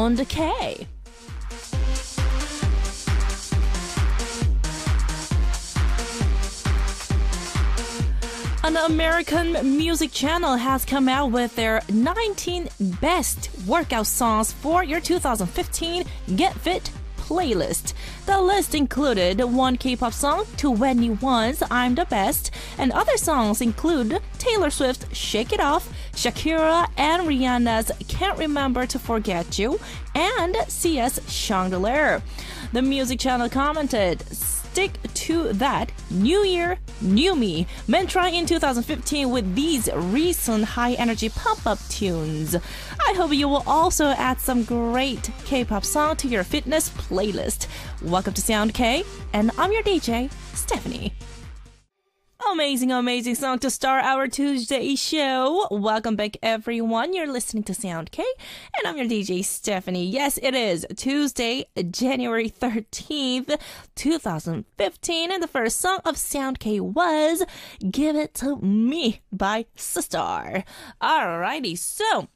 Sound K. An American music channel has come out with their 19 best workout songs for your 2015 Get Fit playlist. The list included one K-pop song, 2NE1's I'm the Best, and other songs include Taylor Swift's Shake It Off, Shakira and Rihanna's Can't Remember to Forget You, and CS Chandelier. The music channel commented, "Stick to that new year, new me mantra in 2015 with these recent high-energy pump-up tunes. I hope you will also add some great K-pop song to your fitness playlist." Welcome to Sound K, and I'm your DJ, Stephanie. Amazing song to start our Tuesday show. Welcome back, everyone. You're listening to Sound K, and I'm your DJ, Stephanie. Yes, it is Tuesday, January 13th, 2015, and the first song of Sound K was Give It To Me by Sistar. Alrighty, so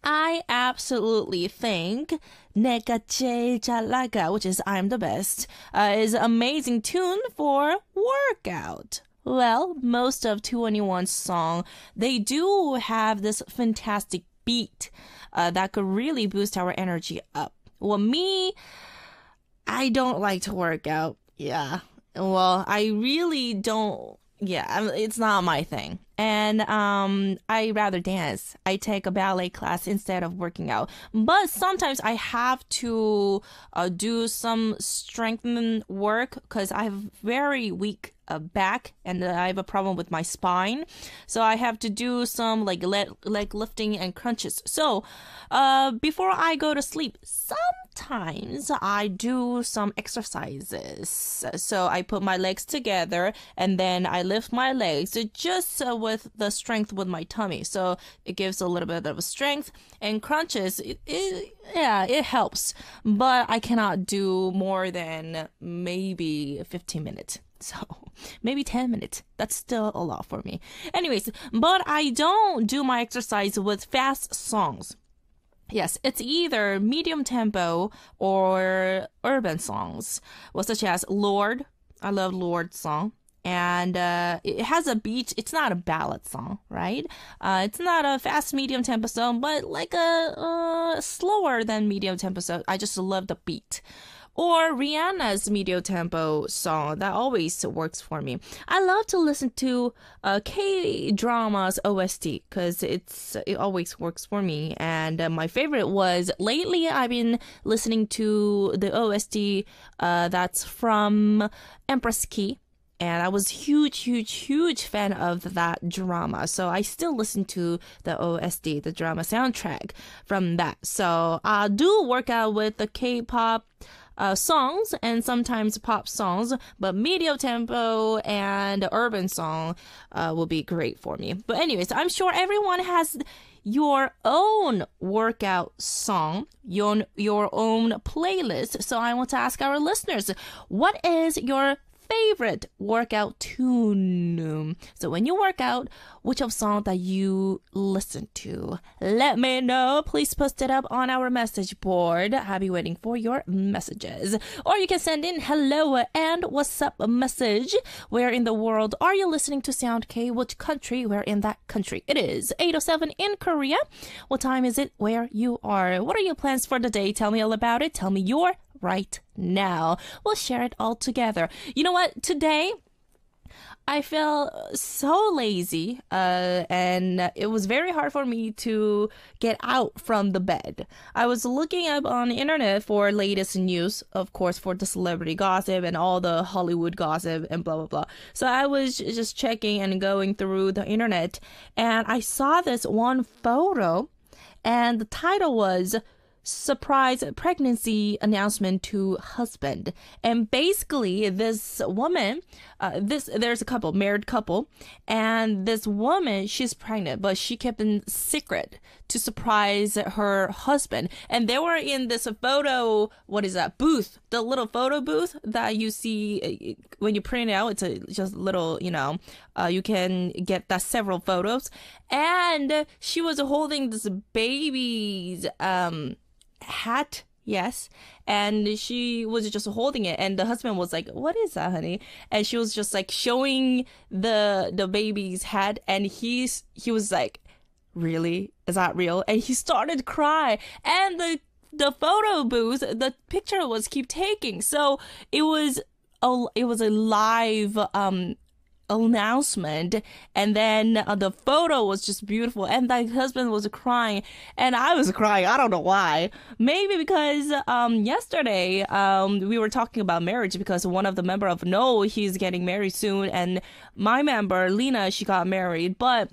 I absolutely think 내가 제일 잘 나가, which is I'm the Best, is an amazing tune for workout. Well, most of 2NE1's song, they do have this fantastic beat that could really boost our energy up. Well, me, I don't like to work out. Yeah. Well, I really don't. Yeah, it's not my thing. And I rather dance. I take a ballet class instead of working out. But sometimes I have to do some strengthening work because I have very weak back and I have a problem with my spine. So I have to do some like leg lifting and crunches. So before I go to sleep, sometimes I do some exercises. So I put my legs together and then I lift my legs just with the strength with my tummy. So it gives a little bit of a strength, and crunches, it helps. But I cannot do more than maybe 15 minutes. So maybe 10 minutes. That's still a lot for me. Anyways, but I don't do my exercise with fast songs. Yes, it's either medium tempo or urban songs, well, such as Lord. I love Lord's song. And it has a beat. It's not a ballad song, right? It's not a fast medium tempo song, but like a slower than medium tempo song. I just love the beat. Or Rihanna's medium tempo song, that always works for me. I love to listen to K-dramas OST because it always works for me. And my favorite was, lately I've been listening to the OST that's from Empress Ki. And I was huge fan of that drama. So I still listen to the OST, the drama soundtrack from that. So I do work out with the K-pop songs and sometimes pop songs, but medium tempo and urban song will be great for me. But anyways, I'm sure everyone has your own workout song, your own playlist. So I want to ask our listeners, what is your favorite workout tune? So when you work out, which of song that you listen to? Let me know. Please post it up on our message board. I'll be waiting for your messages. Or you can send in hello and what's up a message. Where in the world are you listening to Sound K? Which country? Where in that country? It is 8:07 in Korea. What time is it where you are? What are your plans for the day? Tell me all about it. Tell me your right now. We'll share it all together. You know what? Today, I feel so lazy, and it was very hard for me to get out from the bed. I was looking up on the internet for latest news, of course, for the celebrity gossip and all the Hollywood gossip and blah, blah, blah. So I was just checking and going through the internet, and I saw this one photo, and the title was surprise pregnancy announcement to husband. And basically this woman, there's a couple, married couple, and this woman, she's pregnant, but she kept in secret to surprise her husband. And they were in this photo, what is that, booth, the little photo booth that you see when you print it out. It's just little, you can get that several photos. And she was holding this baby's hat. Yes. And she was just holding it. And the husband was like, what is that, honey? And she was just like showing the baby's head. And he was like, really? Is that real? And he started to cry. And the photo booth, the picture was keep taking. So it was a live announcement, and then the photo was just beautiful, and my husband was crying, and I was crying. I don't know why. Maybe because yesterday we were talking about marriage, because one of the member of No, he's getting married soon, and my member Lena, she got married, but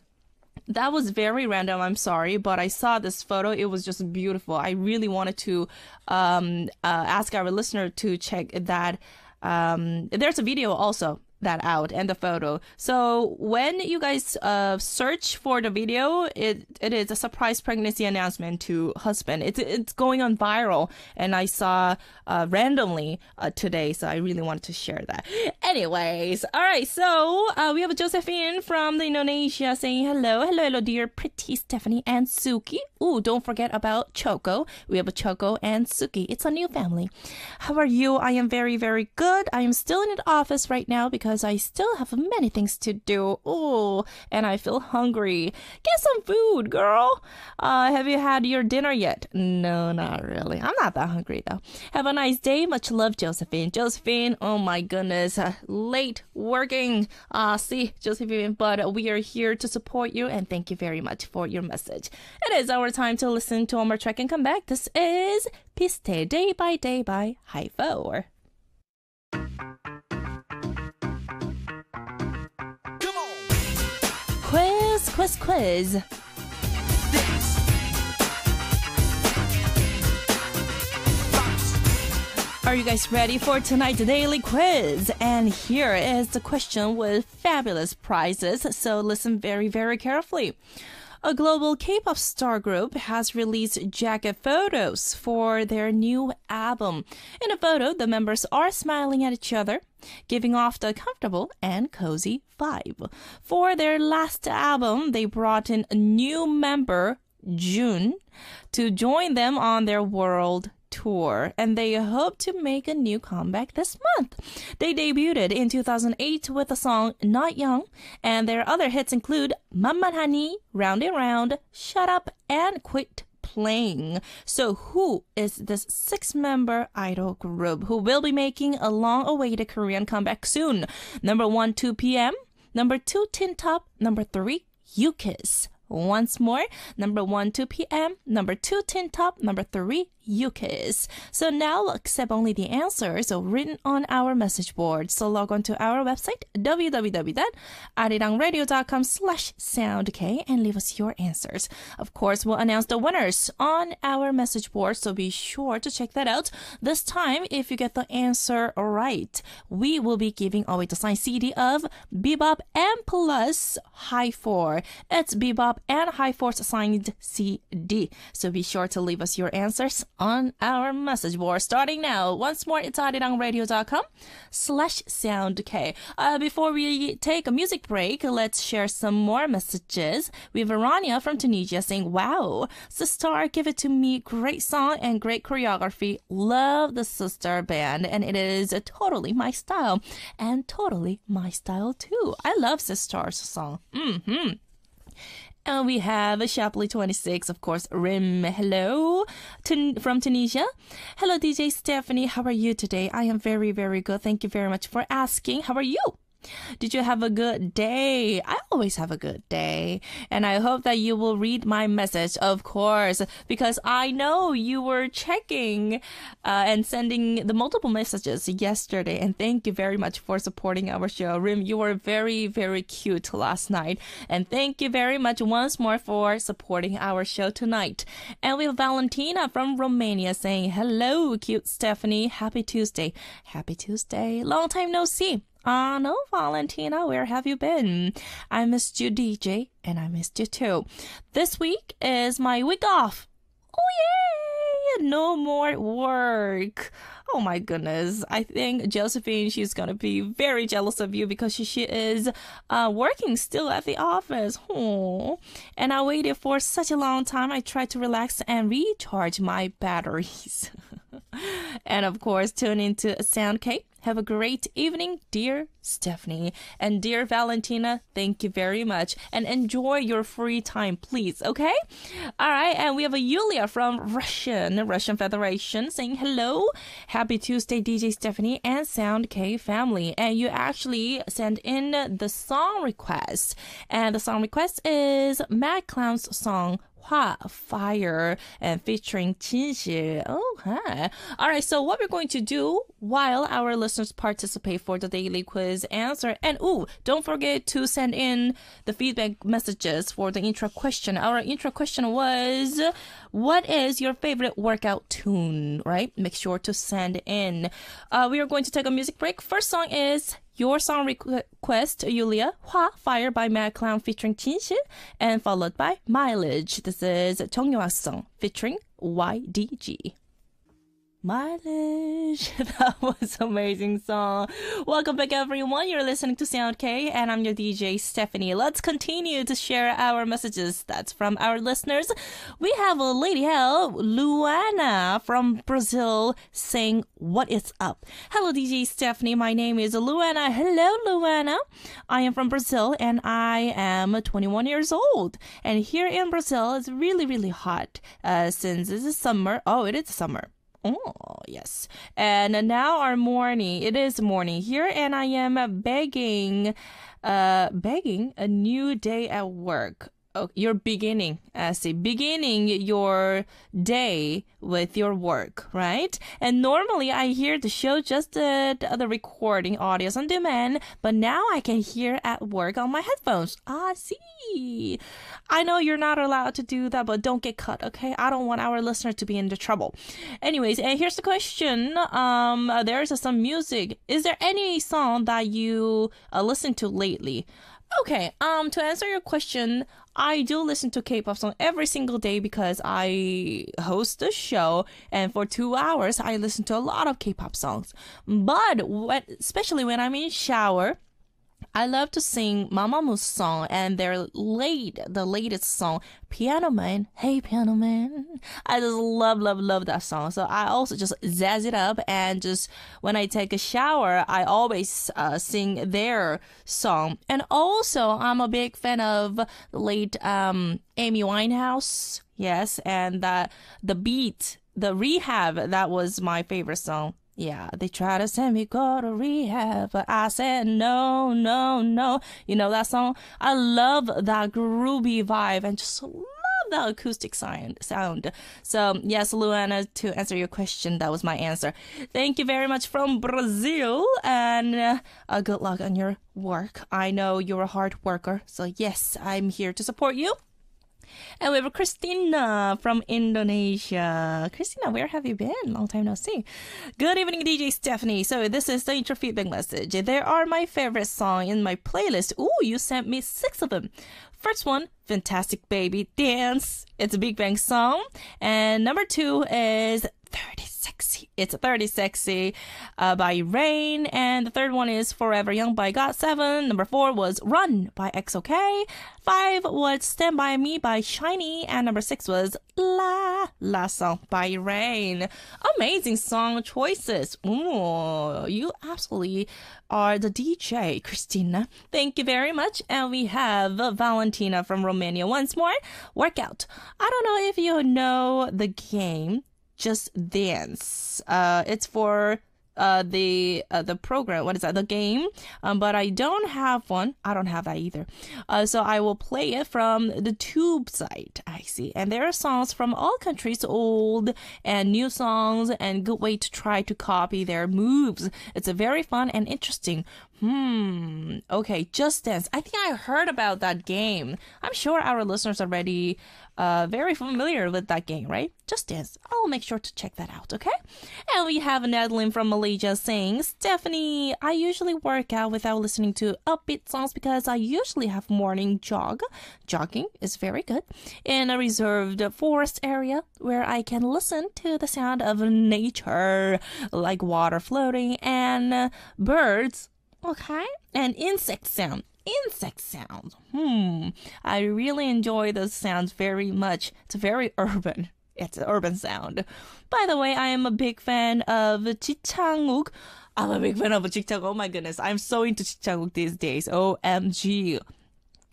that was very random. I'm sorry, but I saw this photo. It was just beautiful. I really wanted to ask our listener to check that. There's a video also that out, and the photo. So when you guys search for the video, it is a surprise pregnancy announcement to husband. It's going on viral, and I saw randomly today, so I really wanted to share that. Anyways, all right, so we have Josephine from Indonesia saying hello dear pretty Stephanie and Suki. Ooh, don't forget about Choco. We have a Choco and Suki. It's a new family. How are you? I am very, very good. I am still in the office right now because I still have many things to do. Oh, and I feel hungry. Get some food, girl. Have you had your dinner yet? No, not really. I'm not that hungry though. Have a nice day. Much love, Josephine. Josephine, oh my goodness, late working. See, Josephine, but we are here to support you, and thank you very much for your message. It is our time to listen to one more track and come back. This is Piste Day by Day by Hi4. Quiz. Are you guys ready for tonight's daily quiz? And here is the question with fabulous prizes, so listen very, very carefully. A global K-pop star group has released jacket photos for their new album. In a photo, the members are smiling at each other, giving off the comfortable and cozy vibe. For their last album, they brought in a new member, June, to join them on their world tour, and they hope to make a new comeback this month. They debuted in 2008 with the song Not Young, and their other hits include Manmanhani, Round and Round, Shut Up, and Quit Playing. So who is this 6-member idol group who will be making a long-awaited Korean comeback soon? Number 1, 2PM. Number 2, Tin Top. Number 3, U-Kiss. Once more, number 1, 2PM, number 2, Tin Top, number 3, U-Kiss. So now accept only the answers written on our message board. So log on to our website, www.arirangradio.com/soundk, and leave us your answers. Of course, we'll announce the winners on our message board, so be sure to check that out. This time, if you get the answer right, we will be giving away the signed CD of Bebop and Plus Hi4. It's Bebop and Hi4's signed CD. So be sure to leave us your answers on our message board starting now. Once more, it's arirangradio.com/soundk. Before we take a music break, let's share some more messages. We have Arania from Tunisia saying, wow, Sister, give it to me. Great song and great choreography. Love the Sister band, and it is totally my style, and totally my style too. I love Sister's song. And we have Shapley26, of course, Rim. Hello, from Tunisia. Hello, DJ Stephanie. How are you today? I am very, very good. Thank you very much for asking. How are you? Did you have a good day? I always have a good day. And I hope that you will read my message, of course, because I know you were checking and sending the multiple messages yesterday. And thank you very much for supporting our show. Rim, you were very, very cute last night. And thank you very much once more for supporting our show tonight. And we have Valentina from Romania saying, hello, cute Stephanie. Happy Tuesday. Happy Tuesday. Long time no see. No, Valentina, where have you been? I missed you, DJ, and I missed you too. This week is my week off. Oh, No more work. Oh my goodness. I think Josephine, she's going to be very jealous of you because she is working still at the office. Oh. And I waited for such a long time. I tried to relax and recharge my batteries. And of course, tune into Sound K. Have a great evening, dear Stephanie. And dear Valentina, thank you very much. And enjoy your free time, please, okay? All right, and we have a Yulia from Russian Federation saying hello. Happy Tuesday, DJ Stephanie and Sound K family. And you actually send in the song request. And the song request is Mad Clown's song, Fire, and featuring Qinxi. Oh, hi. All right, so what we're going to do while our listeners participate for the daily quiz answer, and don't forget to send in the feedback messages for the intro question. Our intro question was, what is your favorite workout tune, right? Make sure to send in. We are going to take a music break. First song is your song request, Yulia, Fire by Mad Clown featuring Qinxi, and followed by Mileage. This is Chong Yoo-ak's song featuring YDG. Mileage. That was an amazing song. Welcome back, everyone. You're listening to Sound K, and I'm your DJ, Stephanie. Let's continue to share our messages. That's from our listeners. We have a lady hell, Luana from Brazil, saying, what is up? Hello, DJ Stephanie. My name is Luana. Hello, Luana. I am from Brazil, and I am 21 years old. And here in Brazil, it's really, really hot since this is summer. Oh, it is summer. Oh, yes. And now it is morning here, and I am begging a new day at work. Oh, you're beginning your day with your work, right? And normally I hear the show just at the recording audios on demand, but now I can hear at work on my headphones. See. I know you're not allowed to do that, but don't get cut, okay? I don't want our listeners to be in the trouble. Anyways, and here's the question. There's some music. Is there any song that you listen to lately? Okay, to answer your question, I do listen to K-pop songs every single day because I host a show, and for 2 hours, I listen to a lot of K-pop songs. But especially when I'm in shower, I love to sing Mamamoo song and the latest song, Piano Man. Hey, Piano Man. I just love that song. So I also just zazz it up, and just when I take a shower, I always sing their song. And also, I'm a big fan of the late Amy Winehouse. Yes, and the beat, the Rehab, that was my favorite song. Yeah, they try to send me go to rehab, but I said no, no, no. You know that song? I love that groovy vibe and just love the acoustic sound. So, yes, Luana, to answer your question, that was my answer. Thank you very much from Brazil, and good luck on your work. I know you're a hard worker, so yes, I'm here to support you. And we have Christina from Indonesia. Christina, where have you been? Long time no see. Good evening, DJ Stephanie. So this is the intro feedback message. There are my favorite songs in my playlist. Ooh, you sent me 6 of them. First one, Fantastic Baby Dance. It's a Big Bang song. And number 2 is 30 Sexy. It's 30 Sexy by Rain. And the third one is Forever Young by GOT7. Number 4 was Run by XOK. 5 was Stand By Me by Shiny. And number 6 was La Song by Rain. Amazing song choices. Ooh, you absolutely are the DJ, Christina. Thank you very much. And we have Valentina from Romania once more. Workout. I don't know if you know the game Just Dance. It's for the program. What is that? The game. But I don't have one. I don't have that either. So I will play it from the Tube site. I see. And there are songs from all countries, old and new songs, and good way to try to copy their moves. It's a very fun and interesting. Okay, Just Dance. I think I heard about that game. I'm sure our listeners already very familiar with that game, right? Just Dance. I'll make sure to check that out, okay? And we have Madeline from Malaysia saying, Stephanie, I usually work out without listening to upbeat songs because I usually have morning jog. Jogging is very good. In a reserved forest area where I can listen to the sound of nature, like water floating and birds, okay? And insect sound. Insect sounds. I really enjoy those sounds very much. It's very urban. It's an urban sound. By the way, I am a big fan of Ji Chang-wook. I'm a big fan of Ji Chang-wook. Oh my goodness. I'm so into Ji Chang-wook these days. OMG.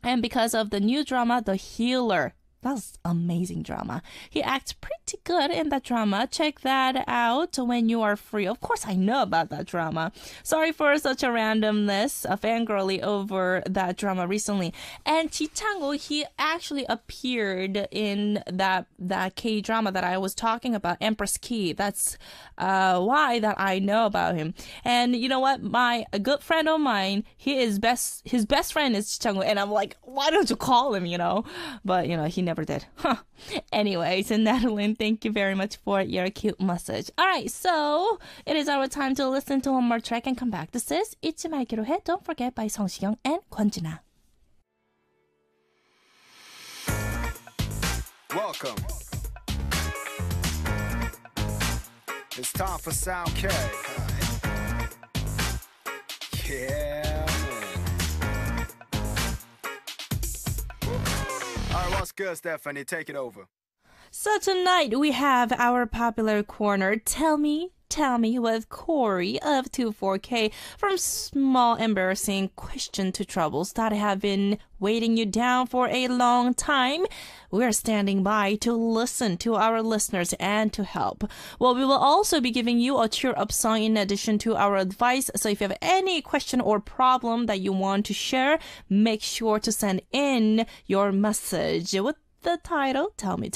And because of the new drama, The Healer. That's amazing drama. He acts pretty good in that drama. Check that out when you are free. Of course, I know about that drama. Sorry for such a randomness, a fangirly over that drama recently. And Ji Chang-wook, he actually appeared in that K-drama that I was talking about, Empress Key. That's why that I know about him. And you know what? A good friend of mine, his best friend is Ji Chang-wook. And I'm like, why don't you call him, But, he never did. Anyways, Natalie, thank you very much for your cute message. Alright, so it is our time to listen to one more track and come back. This is 잊지 말기로 해, Don't Forget by 성시경 and 권진아. Welcome. It's time for Sound K. Yeah, man. All right, what's good, Stephanie? Take it over. So tonight we have our popular corner, Tell Me with Cory of 24K, from small embarrassing question to troubles that have been weighting you down for a long time. We're standing by to listen to our listeners and to help. Well, we will also be giving you a cheer-up song in addition to our advice. So if you have any question or problem that you want to share, make sure to send in your message with the title, Tell Me.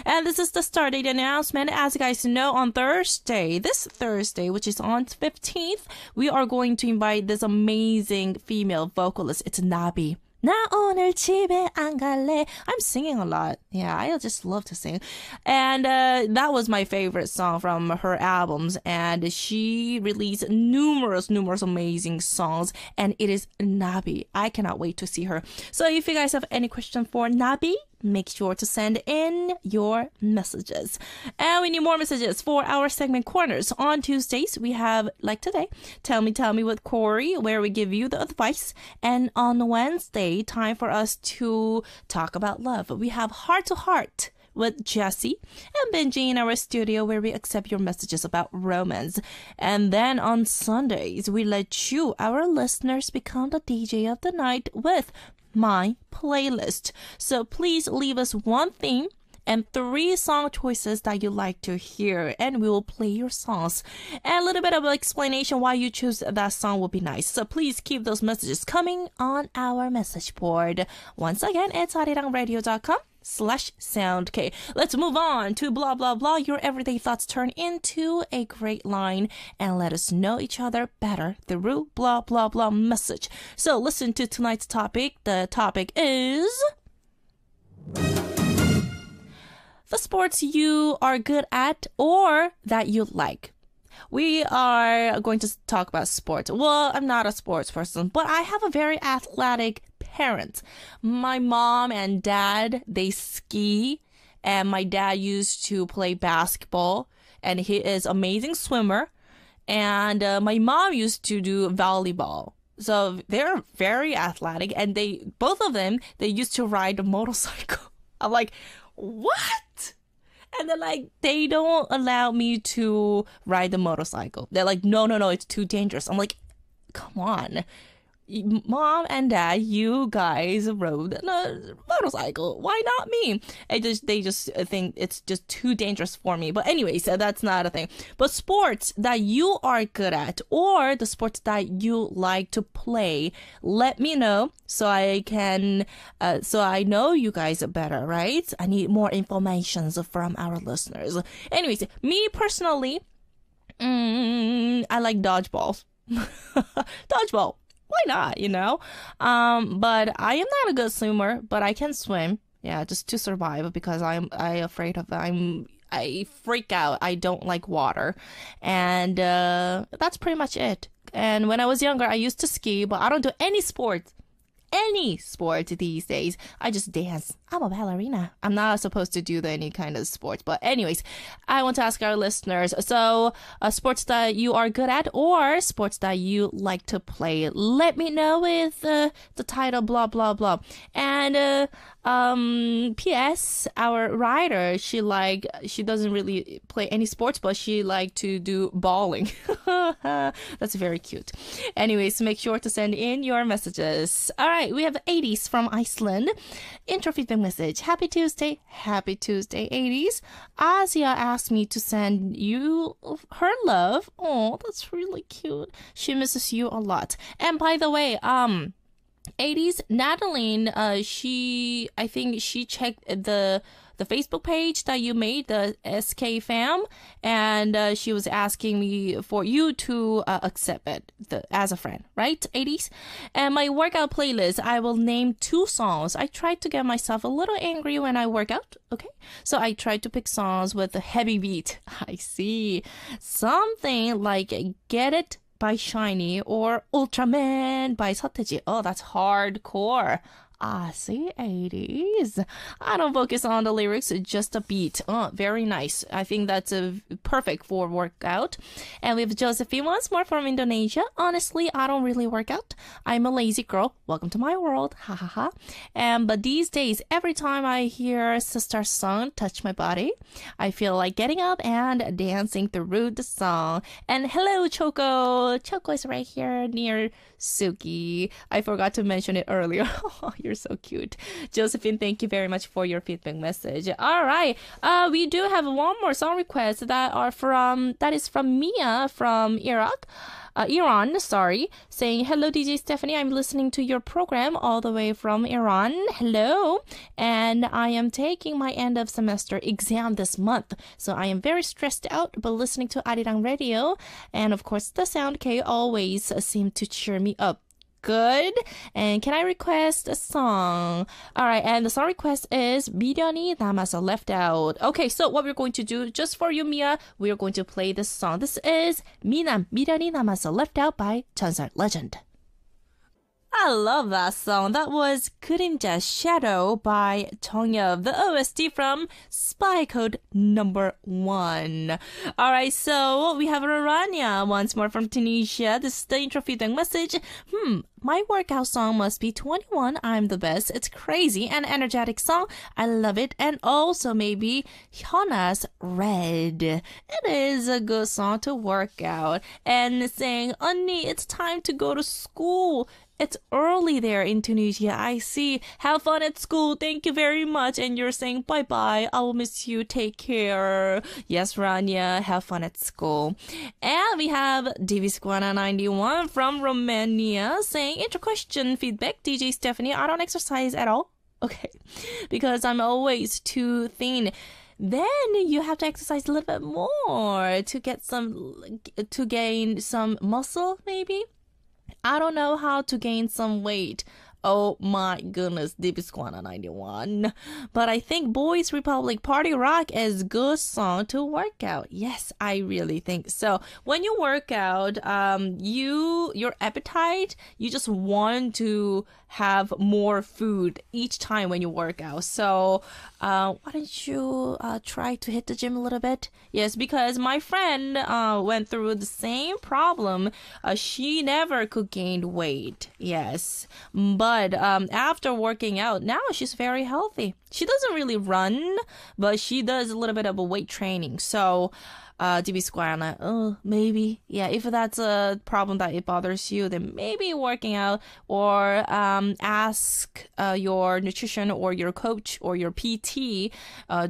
And this is the start date announcement. As you guys know, on this Thursday, which is on 15th, we are going to invite this amazing female vocalist. It's Nabi. 나 오늘 집에 안 갈래. I'm singing a lot. Yeah, I just love to sing. And that was my favorite song from her albums. And she released numerous amazing songs. And it is Nabi. I cannot wait to see her. So if you guys have any question for Nabi, make sure to send in your messages. And we need more messages for our segment corners. On Tuesdays, we have, like today, Tell Me with Cory, where we give you the advice. And on Wednesday, time for us to talk about love. We have Heart to Heart with Jessie and Benji in our studio, where we accept your messages about romance. And then on Sundays, we let you, our listeners, become the DJ of the night with My Playlist. So please leave us one theme and 3 song choices that you like to hear, and we will play your songs. And a little bit of an explanation why you choose that song would be nice. So please keep those messages coming on our message board. Once again, it's harirangradio.com/soundk. Let's move on to blah blah blah. Your everyday thoughts turn into a great line and let us know each other better through blah blah blah message. So listen to tonight's topic. The topic is the sports you are good at or that you like. We are going to talk about sports. Well, I'm not a sports person, but I have a very athletic parent. My mom and dad, they ski, and my dad used to play basketball, and he is an amazing swimmer. And my mom used to do volleyball. So they're very athletic, and both of them used to ride a motorcycle. I'm like, what? And they're like, they don't allow me to ride the motorcycle. They're like, no, it's too dangerous. I'm like, come on. Mom and dad, you guys rode a motorcycle. Why not me? They just think it's just too dangerous for me. But anyways, that's not a thing. But sports that you are good at or the sports that you like to play, let me know so I can, so I know you guys better, right? I need more information from our listeners. Anyways, me personally, I like dodgeball. Dodgeball. Why not, But I am not a good swimmer, but I can swim. Yeah, just to survive because I afraid of I freak out. I don't like water. And that's pretty much it. And when I was younger, I used to ski, but I don't do any sports. Any sport these days. I just dance. I'm a ballerina. I'm not supposed to do any kind of sports. But anyways, I want to ask our listeners. So, sports that you are good at or sports that you like to play. Let me know with the title blah, blah, blah. And P.S. Our writer, she doesn't really play any sports, but she like to do bowling. That's very cute. Anyways, make sure to send in your messages. All right, we have 80s from Iceland. Intro feedback message. Happy Tuesday, 80s. Asia asked me to send you her love. Oh, that's really cute. She misses you a lot. And by the way, 80s, Natalie, I think she checked the Facebook page that you made, the SK fam, and she was asking me for you to accept it as a friend, right? 80s. And my workout playlist, I will name 2 songs. I tried to get myself a little angry when I work out, okay? So I tried to pick songs with a heavy beat. I see. Something like Get It by Shiny or Ultraman by 서태지. Oh, that's hardcore. I see, 80s. I don't focus on the lyrics, just a beat. Oh, very nice. I think that's perfect for workout. And we have Josephine once more from Indonesia. Honestly, I don't really work out. I'm a lazy girl. Welcome to my world. Ha ha ha. But these days, every time I hear Sister's song touch my body, I feel like getting up and dancing through the song. And hello, Choco. Choco is right here near Suki. I forgot to mention it earlier. You're so cute. Josephine, thank you very much for your feedback message. All right. We do have one more song request that is from Mia from Iran, saying, hello, DJ Stephanie. I'm listening to your program all the way from Iran. Hello. And I am taking my end of semester exam this month. So I am very stressed out, but listening to Arirang Radio and of course the Sound K always seem to cheer me up. Good. And can I request a song? All right. And the song request is 미련이 남아서 Left Out. Okay. So what we're going to do just for you, Mia, we are going to play this song. This is 미련이 남아서 Left Out by 전설 Legend. I love that song. That was 그림자 Shadow by 정엽, the OST from Spy Code #1. All right, so we have Raranya once more from Tunisia. This is the intro feedback message. My workout song must be 21, I'm the best. It's crazy and energetic song. I love it. And also maybe Hyuna's Red. It is a good song to work out. And saying, 언니, it's time to go to school. It's early there in Tunisia. I see. Have fun at school. Thank you very much. And you're saying bye-bye. I will miss you. Take care. Yes, Rania. Have fun at school. And we have Divisquana91 from Romania saying, intro question feedback. DJ Stephanie, I don't exercise at all. Okay. Because I'm always too thin. Then you have to exercise a little bit more to gain some muscle, maybe. I don't know how to gain some weight. Oh my goodness, Divisquana91. But I think Boys Republic Party Rock is a good song to work out. Yes, I really think so. When you work out, your appetite, you just want to have more food each time when you work out. So why don't you try to hit the gym a little bit? Yes, because my friend went through the same problem. She never could gain weight. Yes, but after working out, now she's very healthy. She doesn't really run, but she does a little bit of a weight training. So Divisquana, maybe. Yeah, if that's a problem that it bothers you, then maybe working out or ask your nutrition or your coach or your PT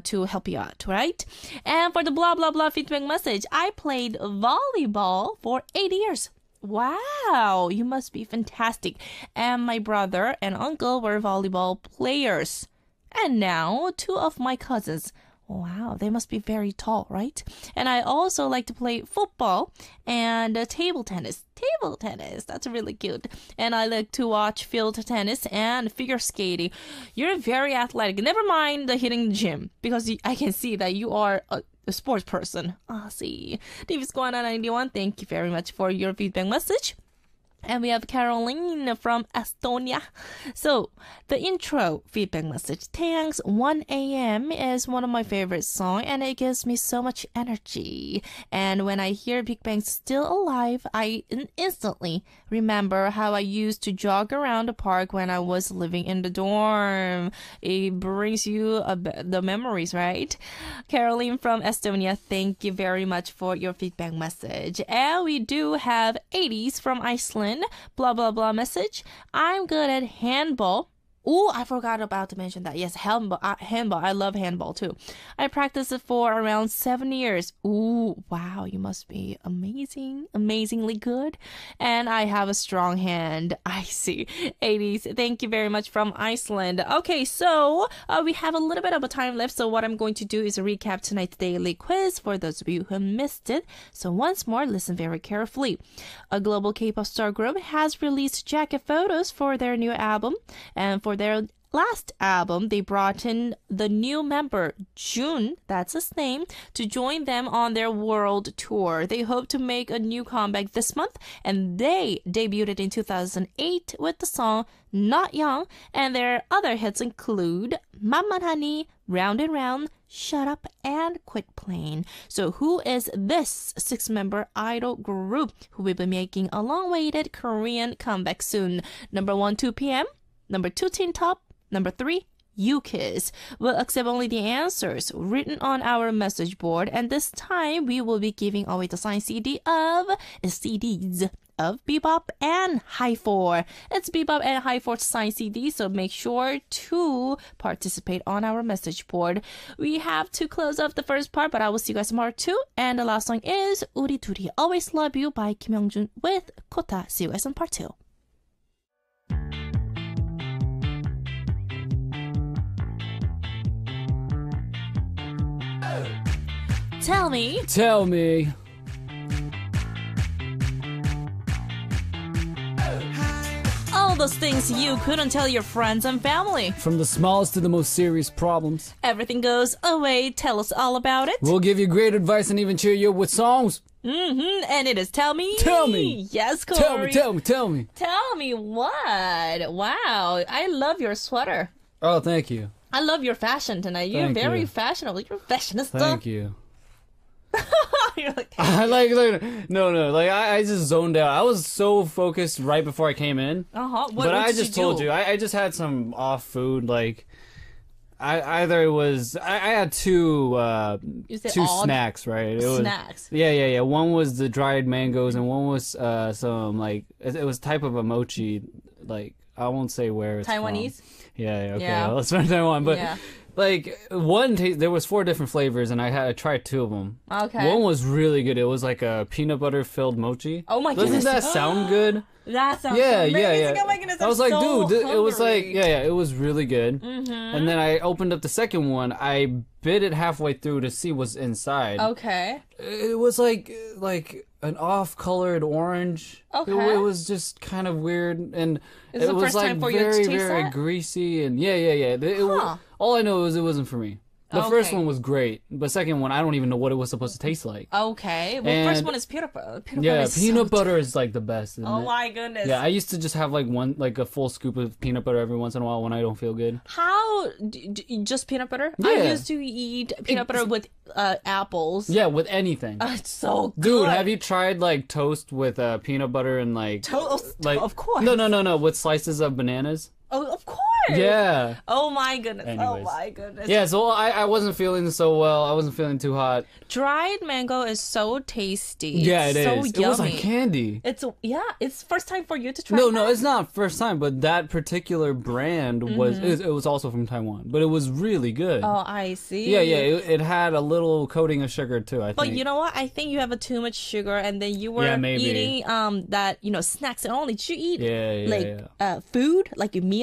to help you out, right? And for the blah, blah, blah feedback message, I played volleyball for 8 years. Wow, you must be fantastic. And my brother and uncle were volleyball players. And now 2 of my cousins. Wow, they must be very tall, right? And I also like to play football and table tennis. Table tennis, that's really cute. And I like to watch field tennis and figure skating. You're very athletic. Never mind the hitting the gym, because I can see that you are a sports person. See. Davis Guana 91, thank you very much for your feedback message. And we have Caroline from Estonia. So, the intro feedback message. Taeyang's 1 a.m. is one of my favorite songs, and it gives me so much energy. And when I hear Big Bang's Still Alive, I instantly remember how I used to jog around the park when I was living in the dorm. It brings you the memories, right? Caroline from Estonia, thank you very much for your feedback message. And we do have 80s from Iceland. Blah blah blah message. I'm good at handball. Oh, I forgot about to mention that. Yes, handball. I love handball too. I practiced it for around 7 years. Ooh, wow, you must be amazingly good. And I have a strong hand. I see. 80s. Thank you very much from Iceland. Okay, so we have a little bit of a time left. So what I'm going to do is recap tonight's daily quiz for those of you who missed it. So once more, listen very carefully. A global K-pop star group has released jacket photos for their new album, and for their last album, they brought in the new member, Jun, that's his name, to join them on their world tour. They hope to make a new comeback this month, and they debuted in 2008 with the song Not Young, and their other hits include 만만하니, Round and Round, Shut Up, and Quit Playing. So who is this 6-member idol group who will be making a long-awaited Korean comeback soon? Number 1, 2 p.m., Number 2, Teen Top. Number 3, UKISS. We'll accept only the answers written on our message board, and this time we will be giving away the signed CDs of Bebop and High 4. It's Bebop and High 4 signed CD, so make sure to participate on our message board. We have to close off the first part, but I will see you guys in part 2. And the last song is 우리 둘이 Always Love You by Kim Young-jun with Kota. See you guys in part 2. Tell me. All those things you couldn't tell your friends and family. From the smallest to the most serious problems. Everything goes away. Tell us all about it. We'll give you great advice and even cheer you up with songs. And it is Tell Me. Tell me. Yes, Cory. Tell me. Tell me what? Wow. I love your sweater. Oh, thank you. I love your fashion tonight. You're very fashionable. You're fashionista. Thank you. You're like, I just zoned out. I was so focused right before I came in. What I did just you told do? you. I just had some off food. Like, I had two snacks, right? It Snacks. Yeah. One was the dried mangoes, and one was some like it was type of a mochi. Like, I won't say where it's Taiwanese. from. Yeah. Okay. Yeah. Well, let's start Taiwan, but. Yeah. Like, there was 4 different flavors, and I tried 2 of them. Okay. One was really good. It was like a peanut butter filled mochi. Oh my goodness. Doesn't that sound good? That sounds amazing. Yeah. Oh my goodness, I was like, so dude, it was like, hungry. it was really good. And then I opened up the second one. I bit it halfway through to see what's inside. Okay. It was like an off-colored orange. Okay. It was just kind of weird, and Is it the was first like time for you to very, taste very that? greasy, and all I know is it wasn't for me. The first Okay. one was great, but second one, I don't even know what it was supposed to taste like. Okay. Well, And- first one is peanut butter. Peanut butter is like the best. Isn't Oh it? my goodness. Yeah, I used to just have like a full scoop of peanut butter every once in a while when I don't feel good. How? Just peanut butter? I Yeah. used to eat peanut butter with apples. Yeah, with anything. It's so good. Dude, have you tried like toast with peanut butter and like Toast? Like, Of course. No, with slices of bananas. Oh, of course. Yeah. Oh my goodness. Anyways. Oh my goodness. Yeah, so I wasn't feeling so well. I wasn't feeling too hot. Dried mango is so tasty. Yeah, it it's so is. Yummy. It was like candy. It's first time for you to try. No, that? it's not first time, but that particular brand was it was also from Taiwan, but it was really good. Oh, I see. Yeah, it had a little coating of sugar too, I think. But you know what? I think you have too much sugar, and then you were maybe. eating that snacks and all. Did you eat Yeah, food like a meal?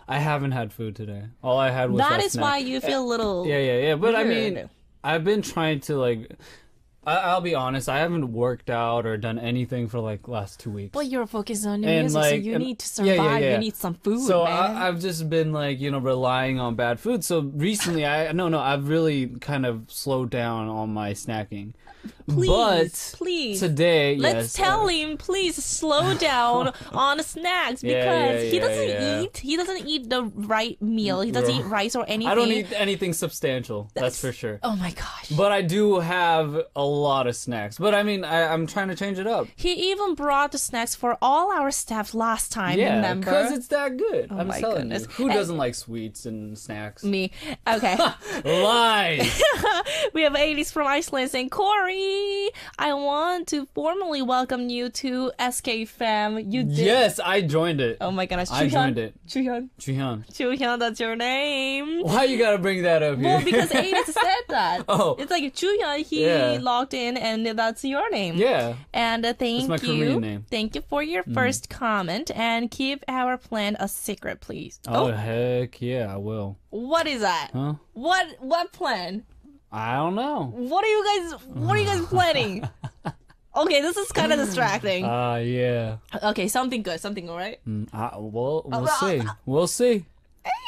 I haven't had food today. All I had was That that is snack. why you feel a little. Yeah. But I mean, weird. I've been trying to like. I'll be honest. I haven't worked out or done anything for like last 2 weeks. But you're focused on your And, music, like, so you and- need to survive. You need some food, So man. I've just been like, relying on bad food. So recently, I've really kind of slowed down on my snacking. Please. Today, Let's tell him, please slow down on snacks because he doesn't He doesn't eat the right meal. He doesn't eat rice or anything. I don't eat anything substantial. That's for sure. Oh my gosh. But I do have a lot of snacks. But I mean, I'm trying to change it up. He even brought the snacks for all our staff last time. Yeah, remember? because it's that good. I'm my telling goodness. you. Who doesn't like sweets and snacks? Me. Okay. Lies. We have 80s from Iceland saying, Cory, I want to formally welcome you to SK Fam. You did. Yes, I joined it. Oh my goodness. I joined it. Chuhyun. Chuhyun. That's your name. Why you gotta bring that up here? Well, because 80s said that. Oh. It's like Chuhyun, he logged in and that's your name. Yeah. And thank my you. Korean name. Thank you for your first comment and keep our plan a secret, please. Oh, heck yeah, I will. What is that? Huh? What plan? I don't know. What are you guys planning? Okay, this is kind of distracting. Yeah. Okay, something good, all right? We'll see. We'll see.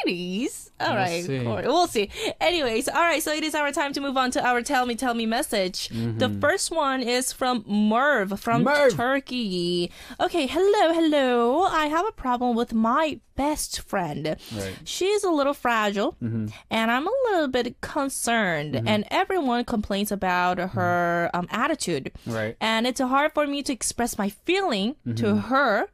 80s. All right, see. Cory. We'll see. Anyways, all right, so it is our time to move on to our Tell Me message. The first one is from Merv from Turkey. Okay, hello. I have a problem with my best friend. Right. She's a little fragile, and I'm a little bit concerned, and everyone complains about her attitude. Right. And it's hard for me to express my feeling to her.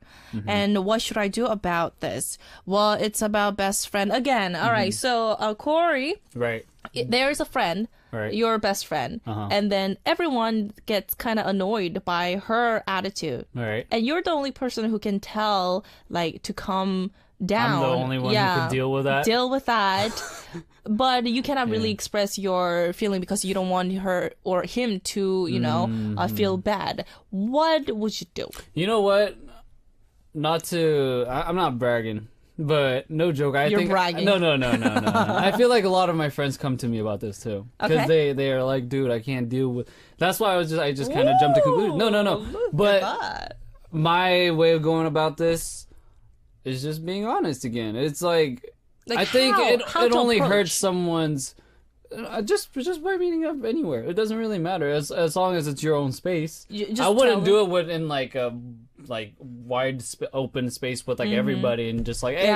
And what should I do about this? Well, it's about best friend again. All right. So, Cory, Right. there's a friend, Right. your best friend, and then everyone gets kind of annoyed by her attitude. Right. And you're the only person who can tell, like, to calm down. I'm the only one who can deal with that. Deal with that. But you cannot really express your feeling because you don't want her or him to, feel bad. What would you do? You know what? I'm not bragging, but no joke. You're think bragging. No. I feel like a lot of my friends come to me about this too, because they are like, dude, I can't deal with. That's why I just kind of jumped to conclusion. No. But my way of going about this is just being honest again. It's like I think it only hurts someone's. Just by meeting up anywhere, it doesn't really matter as long as it's your own space. I wouldn't do it in like a wide open space with like everybody and just like, hey,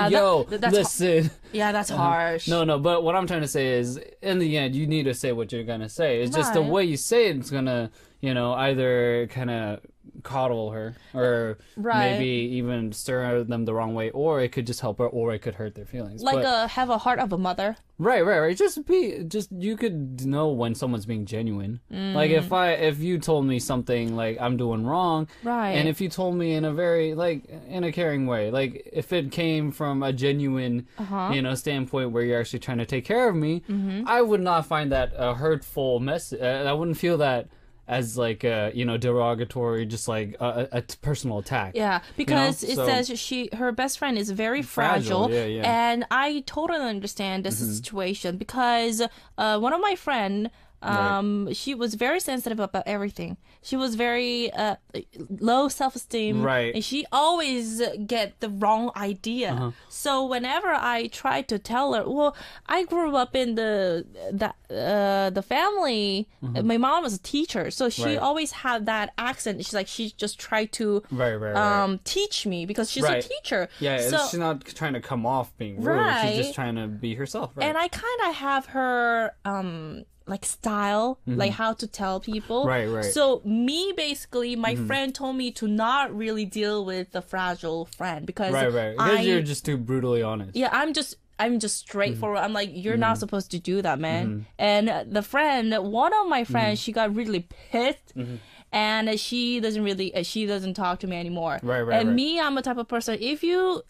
that's listen. That's harsh. No, but what I'm trying to say is, in the end, you need to say what you're gonna say. It's just the way you say it's gonna, either kind of coddle her or maybe even stir them the wrong way, or it could just help her, or it could hurt their feelings. Have a heart of a mother. Right. Just you could know when someone's being genuine. Like if you told me something like I'm doing wrong, right, and if you told me in a very in a caring way, like if it came from a genuine standpoint where you're actually trying to take care of me, I would not find that a hurtful message. I wouldn't feel that as derogatory, just like a personal attack. Yeah, because it says her best friend is very fragile. Yeah. And I totally understand this situation because one of my friend, she was very sensitive about everything. She was very low self-esteem, right? And she always get the wrong idea. So whenever I tried to tell her, well, I grew up in the family. My mom was a teacher, so she always had that accent. She just tried to teach me because she's a teacher. Yeah, so, she's not trying to come off being rude. She's just trying to be herself. Right. And I kind of have her style, like how to tell people. Right. So me, basically, my friend told me to not really deal with the fragile friend because because you're just too brutally honest. Yeah, I'm just straightforward. I'm like, you're not supposed to do that, man. And one of my friends, she got really pissed. And she doesn't talk to me anymore. Right. Me, I'm a type of person,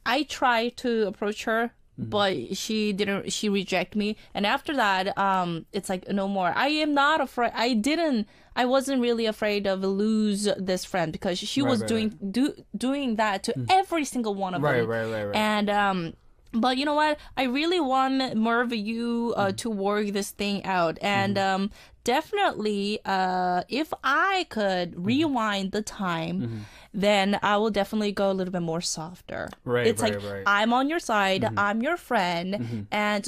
I try to approach her, but she rejected me. And after that, it's like, no more. I am not afraid. I wasn't really afraid of lose this friend because she was doing that to every single one of them. Right. And, But you know what? I really want Merv you to work this thing out. And definitely, if I could rewind the time, then I will definitely go a little bit more softer. Right, it's right, like, right. I'm on your side. I'm your friend. And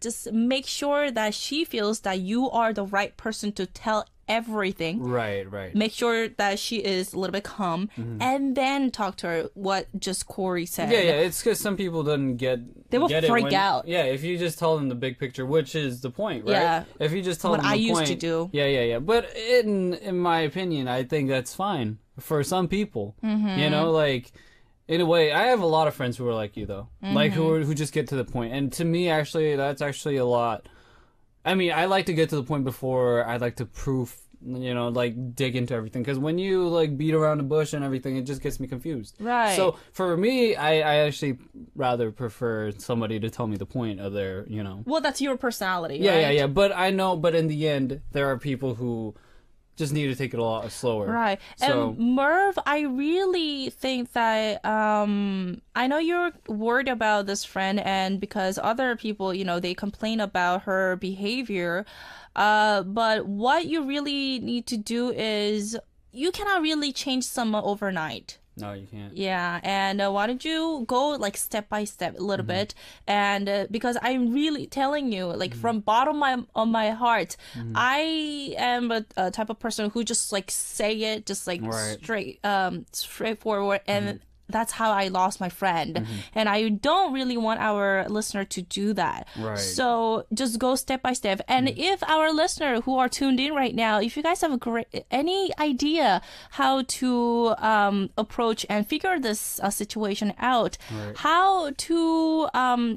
just make sure that she feels that you are the right person to tell everything. Right. Make sure that she is a little bit calm, and then talk to her what just Cory said. Yeah. It's because some people don't They will freak out. Yeah, if you just tell them the big picture, which is the point, right? Yeah. If you just tell What them the I used point, to do. Yeah. But in my opinion, I think that's fine for some people. You know, like. In a way, I have a lot of friends who are like you, though. Like, who just get to the point. And to me, actually, that's actually a lot. I mean, I like to get to the point before I like to prove, you know, like, dig into everything. Because when you, like, beat around the bush and everything, it just gets me confused. Right. So, for me, I actually rather prefer somebody to tell me the point of their, you know. Well, that's your personality, right? Yeah. But I know, but in the end, there are people who just need to take it a lot slower. Right. So, And Merv, I really think that I know you're worried about this friend, and because other people, you know, they complain about her behavior. But what you really need to do is you cannot really change someone overnight. no, you can't. Yeah, and why don't you go like step by step a little bit, and because I'm really telling you, like from bottom of my heart, I am a type of person who just like say it, just like straightforward, and that's how I lost my friend. And I don't really want our listener to do that. Right. So just go step by step. And if our listener who are tuned in right now, if you guys have any idea how to approach and figure this situation out, how to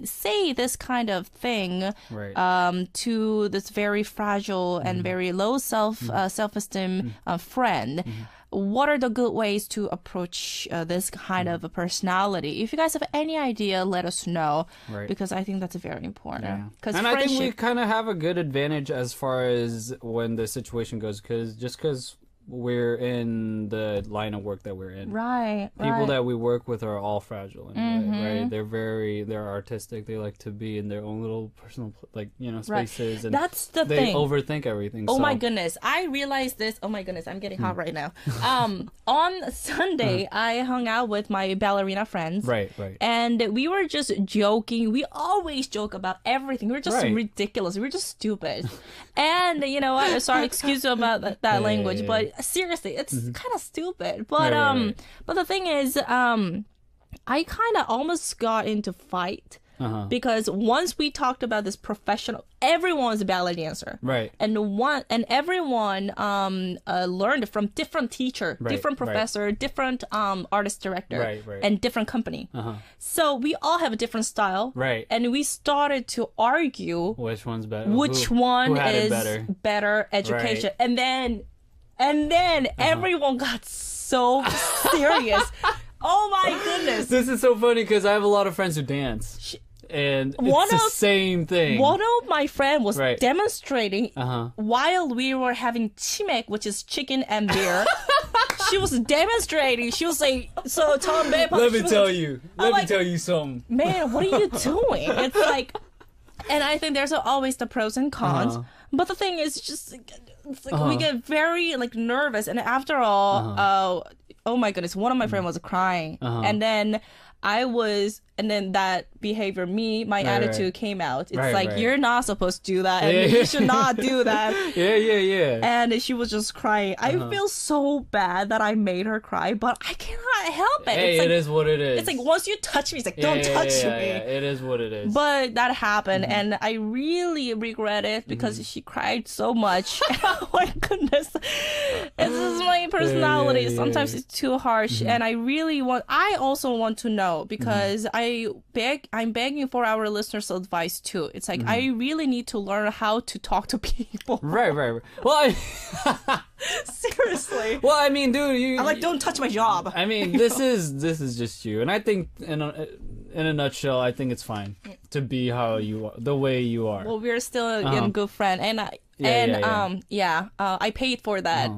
say this kind of thing to this very fragile and very low self-esteem friend, what are the good ways to approach this kind of a personality? If you guys have any idea, let us know. Right. Because I think that's very important. Yeah. And I think we kind of have a good advantage as far as when the situation goes, because we're in the line of work that we're in. Right. People that we work with are all fragile, right? They're artistic. They like to be in their own little personal, like, you know, spaces. And that's the they thing. overthink everything. Oh my goodness. I realized this. Oh my goodness. I'm getting hot right now. On Sunday, I hung out with my ballerina friends. Right. And we were just joking. We always joke about everything. We're just ridiculous. We're just stupid. And you know what? Sorry, excuse me about that language, but seriously, it's kind of stupid. But but the thing is, I kind of almost got into fight. Because once we talked about this professional, everyone's a ballet dancer, right? And everyone learned from different teacher, different professor, different artist director, and different company. So we all have a different style, right? And we started to argue which one's better, which one is better education, and then everyone got so serious. Oh my goodness. This is so funny because I have a lot of friends who dance. And it's the same thing. One of my friends was demonstrating while we were having chimek, which is chicken and beer. She was demonstrating. She was like, so Tom Babe. Let me tell you something. Man, what are you doing? It's like, and I think there's always the pros and cons. But the thing is, just it's like we get very like nervous, and after all, oh my goodness, one of my friends was crying, and then and then that behavior, my attitude came out. It's you're not supposed to do that, and you should not do that. Yeah. And she was just crying. I feel so bad that I made her cry, but I cannot help it. Hey, it is what it is. It's like once you touch me, it's like, don't touch me. It is what it is. But that happened, and I really regret it because she cried so much. Oh my goodness. This is my personality. Sometimes it's too harsh, and I also want to know, because I'm begging for our listeners' advice too. It's like I really need to learn how to talk to people. Right. Well, seriously. Well, I mean, dude, I'm like, don't touch my job. I mean, this is just you, and I think in a nutshell, I think it's fine to be how you are, the way you are. Well, we're still a good friend, and I paid for that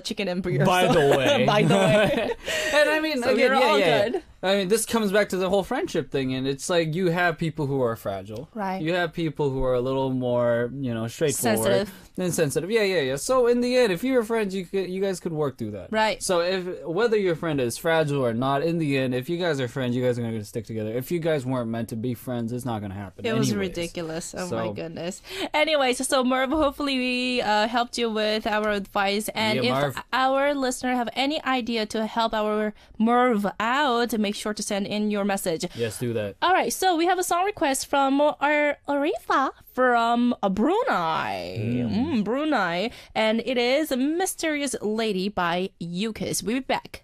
chicken and beer. By the way. By the way. And I mean, so again, you're all good. I mean, this comes back to the whole friendship thing, and it's like you have people who are fragile. Right. You have people who are a little more, straightforward. Sensitive. And sensitive. Yeah. So in the end, if you're friends, you guys could work through that. Right. So whether your friend is fragile or not, in the end, if you guys are friends, you guys are going to stick together. If you guys weren't meant to be friends, it's not going to happen. It was anyways. ridiculous. Oh my goodness. Anyways, so Merv, hopefully we helped you with our advice. And if Marv. our listener have any idea to help our Merv out, make sure to send in your message. Yes, do that. All right, so we have a song request from Arifa from Brunei. Brunei. And it is Mysterious Lady by Yukis. We'll be back.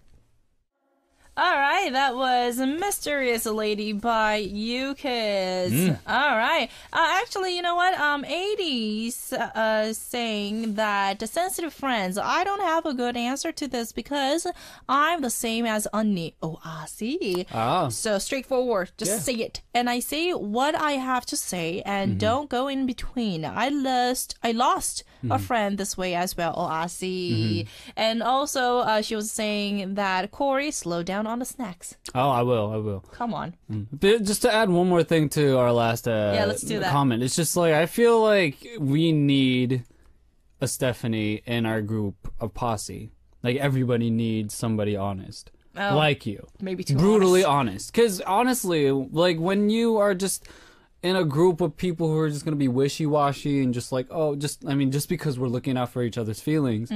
All right, that was Mysterious Lady by Yukis. All right. Actually, you know what? 80s saying that sensitive friends, I don't have a good answer to this because I'm the same as Unni. Oh, I see. So straightforward. Just say it. And I say what I have to say and don't go in between. I lost a friend this way as well. Oh, I see. And also, she was saying that Cory, slow down on the snacks. Oh, I will. Come on. But just to add one more thing to our last let's do that. comment, it's just like I feel like we need a Stephanie in our group of posse. Like everybody needs somebody honest, like you, Maybe too brutally honest. Because honestly, like when you are just in a group of people who are just going to be wishy-washy and just like, just because we're looking out for each other's feelings,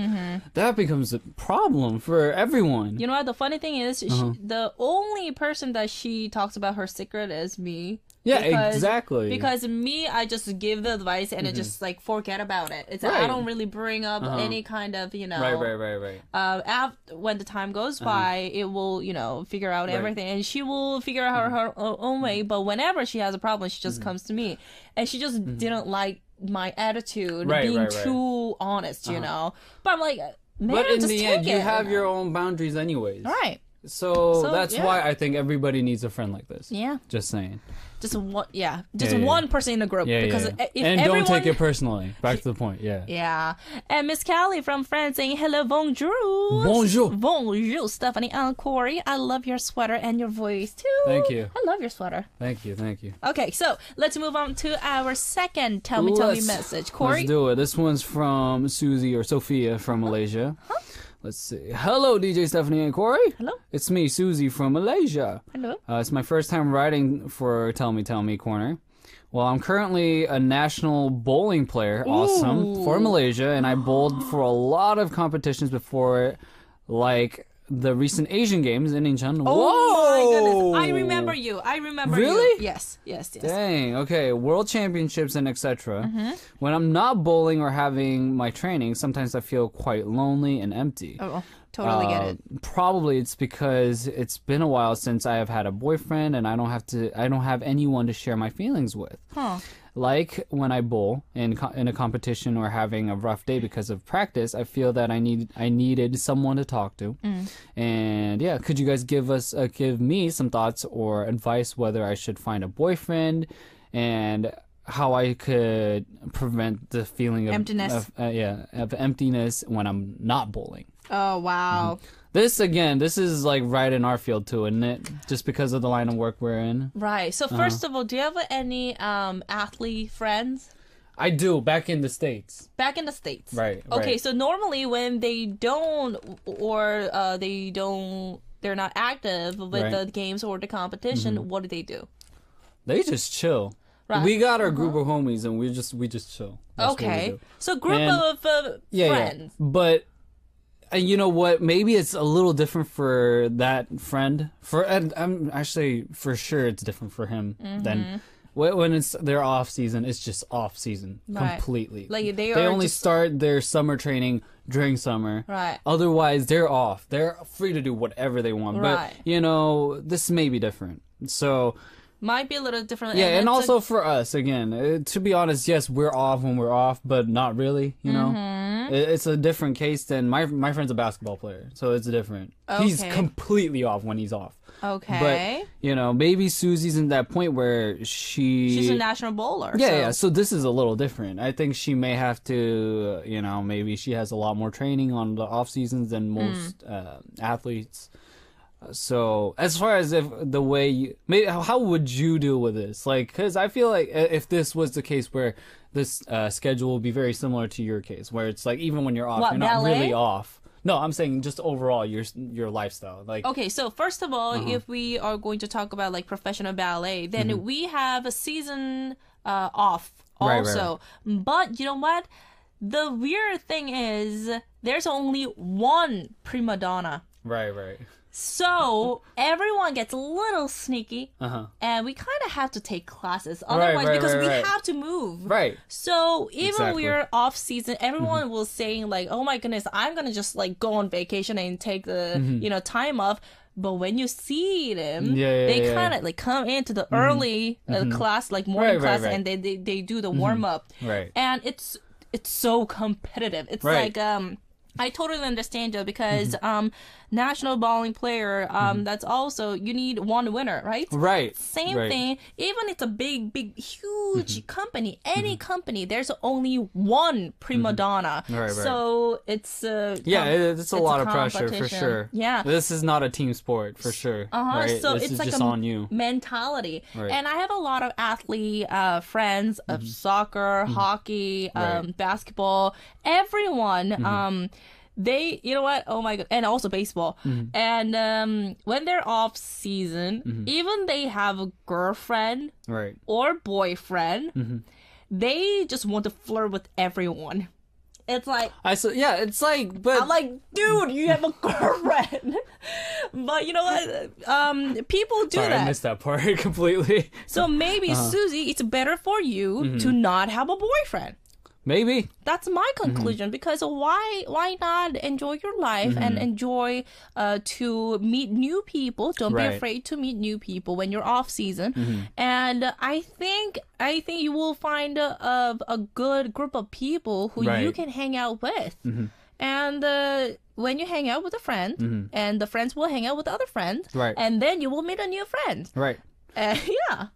that becomes a problem for everyone. You know what? The funny thing is, the only person that she talks about her secret is me. Yeah, exactly. Because me, I just give the advice and it just like forget about it. It's I don't really bring up any kind of Right. When the time goes by, it will figure out everything, and she will figure out her own way. But whenever she has a problem, she just comes to me, and she just didn't like my attitude being too honest, you know. But I'm like, man, but in just the take end, you it. have your own boundaries anyways. Right. So that's why I think everybody needs a friend like this. Yeah. Just saying. Just one person in the group. Because if and everyone... don't take it personally. Back to the point. Yeah. Yeah. And Miss Callie from France saying hello, bonjour. Bonjour, Stephanie and Cory. I love your sweater and your voice too. Thank you. I love your sweater. Thank you. Okay, so let's move on to our second tell me message. Cory? Let's do it. This one's from Susie or Sophia from Malaysia. Let's see. Hello, DJ Stephanie and Cory. Hello. It's me, Susie from Malaysia. Hello. It's my first time writing for Tell Me Corner. Well, I'm currently a national bowling player. Awesome. For Malaysia, and I bowled for a lot of competitions before, like the recent Asian Games in Incheon. Oh my goodness. I remember you. Really? Yes. Dang. Okay. World Championships and etc. When I'm not bowling or having my training, sometimes I feel quite lonely and empty. Oh, totally get it. Probably it's because it's been a while since I have had a boyfriend and I don't have anyone to share my feelings with. Like when I bowl in a competition or having a rough day because of practice, I feel that I needed someone to talk to. And yeah, could you guys give me some thoughts or advice whether I should find a boyfriend and how I could prevent the feeling of emptiness. Of emptiness when I'm not bowling. Oh wow. This is like right in our field too, isn't it? Just because of the line of work we're in. Right. So first of all, do you have any athlete friends? I do, back in the States. Right. Okay, so normally when they don't or they're not active with the games or the competition, what do? They just chill. Right. We got our group of homies and we just chill. That's okay. So group of friends. Yeah. But and you know what? Maybe it's a little different for that friend. And I'm actually for sure it's different for him than when it's their off season. It's just off season completely. Like they only start their summer training during summer. Right. Otherwise, they're off. They're free to do whatever they want. Right. But this may be different. So. Might be a little different. Yeah, and also for us, again, to be honest, yes, we're off when we're off, but not really, you know? It's a different case than my friend's a basketball player, so it's different. Okay. He's completely off when he's off. Okay. But, maybe Susie's in that point where she's a national bowler. Yeah, so this is a little different. I think she may have to, maybe she has a lot more training on the off seasons than most athletes. So as far as if the way you, maybe how would you deal with this? Like, because I feel like if this was the case where this schedule will be very similar to your case, where it's like even when you're off, you're not really off. No, I'm saying just overall your lifestyle. Like, okay, so first of all, if we are going to talk about like professional ballet, then we have a season off also. Right. But you know what? The weird thing is there's only one prima donna. Right. So everyone gets a little sneaky, and we kind of have to take classes otherwise because we have to move. Right. So even we're off season, everyone will saying like, "Oh my goodness, I'm gonna just like go on vacation and take the time off." But when you see them, they kind of like come into the early class, like morning class, and they do the warm up. Right. And it's so competitive. It's like I totally understand you because national bowling player, that's also, you need one winner, right? Right. Same thing. Even it's a big, huge company, any company, there's only one prima donna. Right. So it's it's a lot of pressure for sure. Yeah. This is not a team sport for sure. Right? So this it's is like just on you. Mentality. Right. And I have a lot of athlete friends of soccer, hockey, basketball, everyone. They, you know what? Oh my god! And also baseball. And when they're off season, even they have a girlfriend, or boyfriend, they just want to flirt with everyone. It's like it's like, but I'm like, dude, you have a girlfriend. But you know what? People do that. I missed that part completely. So maybe Susie, it's better for you to not have a boyfriend. Maybe. That's my conclusion, because why not enjoy your life and enjoy to meet new people. Don't be afraid to meet new people when you're off season. And I think you will find a good group of people who you can hang out with. And when you hang out with a friend, and the friends will hang out with other friends, and then you will meet a new friend. Right.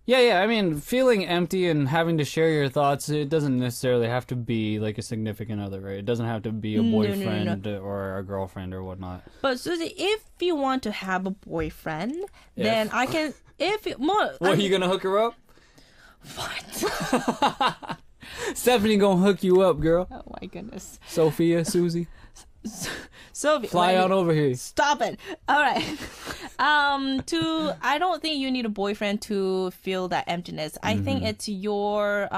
Yeah. I mean, feeling empty and having to share your thoughts, it doesn't necessarily have to be like a significant other, right? It doesn't have to be a boyfriend or a girlfriend or whatnot. But Susie, if you want to have a boyfriend, then I can. What, are you gonna hook her up? What? Stephanie gonna hook you up, girl. Oh my goodness. Sophia, Susie. Sophie, fly on over here. Stop it. All right. I don't think you need a boyfriend to feel that emptiness. I think it's your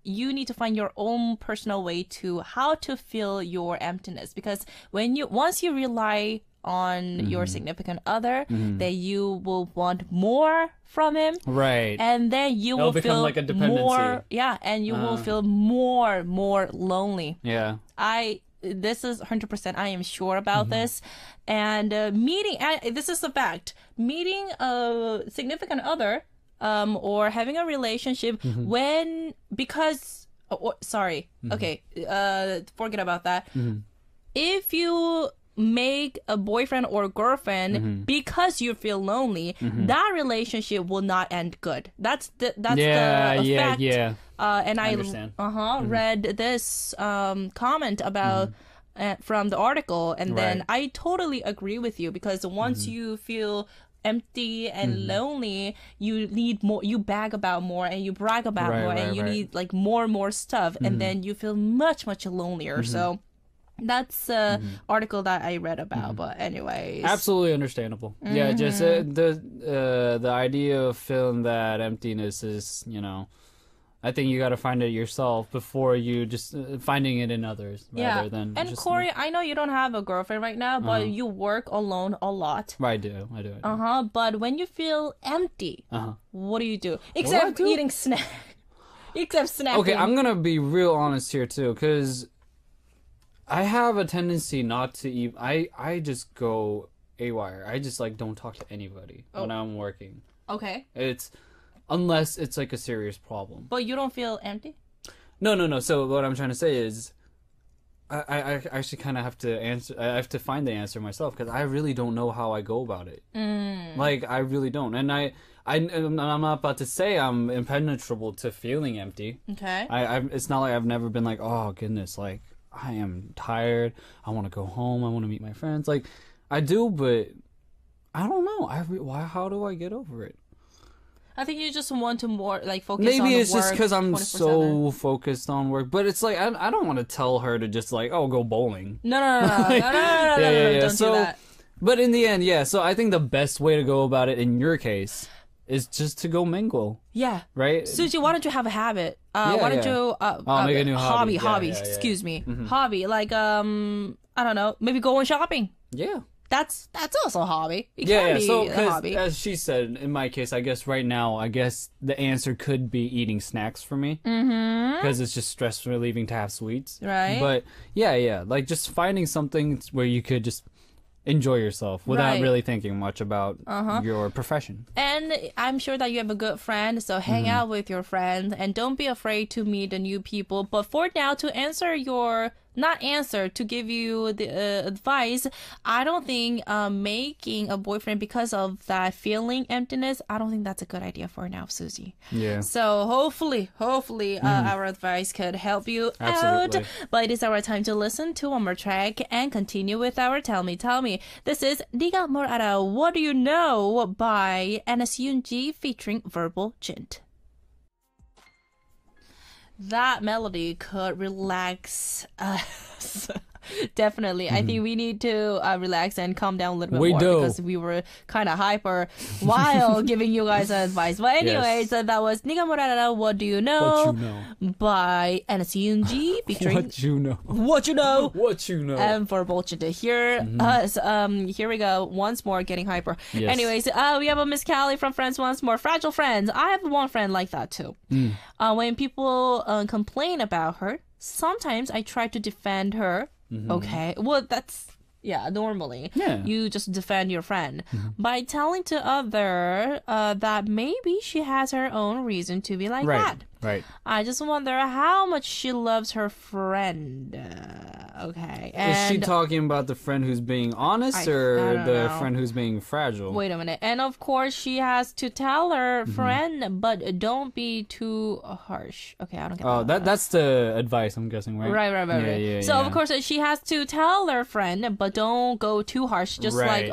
you need to find your own personal way to how to fill your emptiness, because once you rely on your significant other, then you will want more from him, right? And then it'll become feel like a dependency. More, and you will feel more lonely. Yeah. This is 100%. I am sure about this. And this is a fact. Meeting a significant other, or having a relationship okay, forget about that. If you make a boyfriend or girlfriend because you feel lonely, that relationship will not end good. That's the fact. Yeah. And I read this comment about from the article, and then I totally agree with you, because once you feel empty and lonely, you need more, you brag about more, and you brag about more, and you need like more stuff, and then you feel much lonelier. So that's article that I read about. But anyways, absolutely understandable. Yeah, just the idea of feeling that emptiness is, I think you got to find it yourself before you just finding it in others. Rather than and just, Cory, I know you don't have a girlfriend right now, but you work alone a lot. I do. But when you feel empty, what do you do? Except eating snack. Except snacking. Okay, I'm gonna be real honest here too, because I have a tendency not to eat. I just go AWire. I just don't talk to anybody when I'm working. Okay. Unless it's like a serious problem. But you don't feel empty? No. So what I'm trying to say is, I actually kind of have to answer. I have to find the answer myself, because I really don't know how I go about it. I really don't. And I'm not about to say I'm impenetrable to feeling empty. Okay. It's not like I've never been like, oh goodness, I am tired. I want to go home. I want to meet my friends. I do, but I don't know. Why? How do I get over it? I think you just want to more like focus on Maybe the it's just work because I'm 24/7. so focused on work. But it's like I don't want to tell her to just like go bowling. No, Yeah. don't do that. But in the end, yeah. So I think the best way to go about it in your case is just to go mingle. Yeah. Right? Suji, why don't you have a habit? Yeah, Why don't yeah. you make a new hobby. Hobby. Yeah. Excuse me. Hobby. Like I don't know, maybe go on shopping. Yeah. That's also a hobby. It Yeah. can be So, a 'cause hobby. as she said, in my case, I guess right now, the answer could be eating snacks for me. Because it's just stress relieving to have sweets. Right. But yeah. Like just finding something where you could just enjoy yourself without Right. really thinking much about your profession. And I'm sure that you have a good friend, so hang Mm-hmm. out with your friends and don't be afraid to meet the new people. But for now, to answer to give you the advice, I don't think making a boyfriend because of that feeling emptiness, I don't think that's a good idea for now, Susie. Yeah. So hopefully, our advice could help you Absolutely. out. But it is our time to listen to one more track and continue with our Tell Me. This is 네가 뭘 알아, What Do You Know by NSUNG featuring Verbal Gent. That melody could relax us. Definitely. I think we need to relax and calm down a little bit We more do. because we were kind of hyper while giving you guys advice. But anyways, that was 네가 뭘 알아, What Do You Know, What you know. by NSUNG featuring What you know. What You Know. What you know. And for Bolchita here, here we go. Once more, getting hyper. Yes. Anyways, we have a Miss Callie from Friends Once More. Fragile Friends. I have one friend like that too. When people complain about her, sometimes I try to defend her. Okay, well that's normally Yeah. you just defend your friend by telling to other that maybe she has her own reason to be like that. Right. I just wonder how much she loves her friend. Okay. Is she And talking about the friend who's being honest I or don't the know. friend who's being fragile? wait a minute. And of course, she has to tell her Mm-hmm. friend, but don't be too harsh. Okay, I don't get Oh, that. that's the advice, I'm guessing, right? Right. Yeah, So yeah. of course she has to tell her friend, but don't go too harsh. Just Right.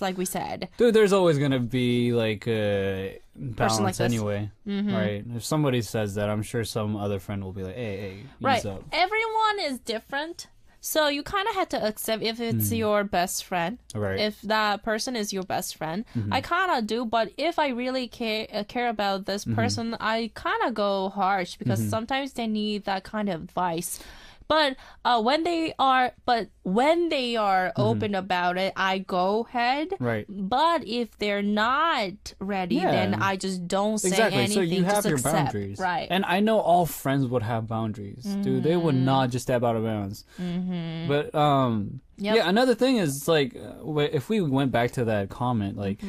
like we said. Dude, there's always gonna be like a balance like this. anyway, right? If somebody says that, I'm sure some other friend will be like, "Hey, Right. ease up." Everyone is different. So you kind of have to accept if it's your best friend. Right. If that person is your best friend. I kind of do, but if I really care about this person, I kind of go harsh because sometimes they need that kind of advice. But when they are open about it, I go ahead. Right. But if they're not ready, Yeah. then I just don't say Exactly. anything. So you have just your accept. boundaries, Right. And I know all friends would have boundaries, dude. They would not just step out of bounds. But Yep. yeah. Another thing is like, if we went back to that comment, like.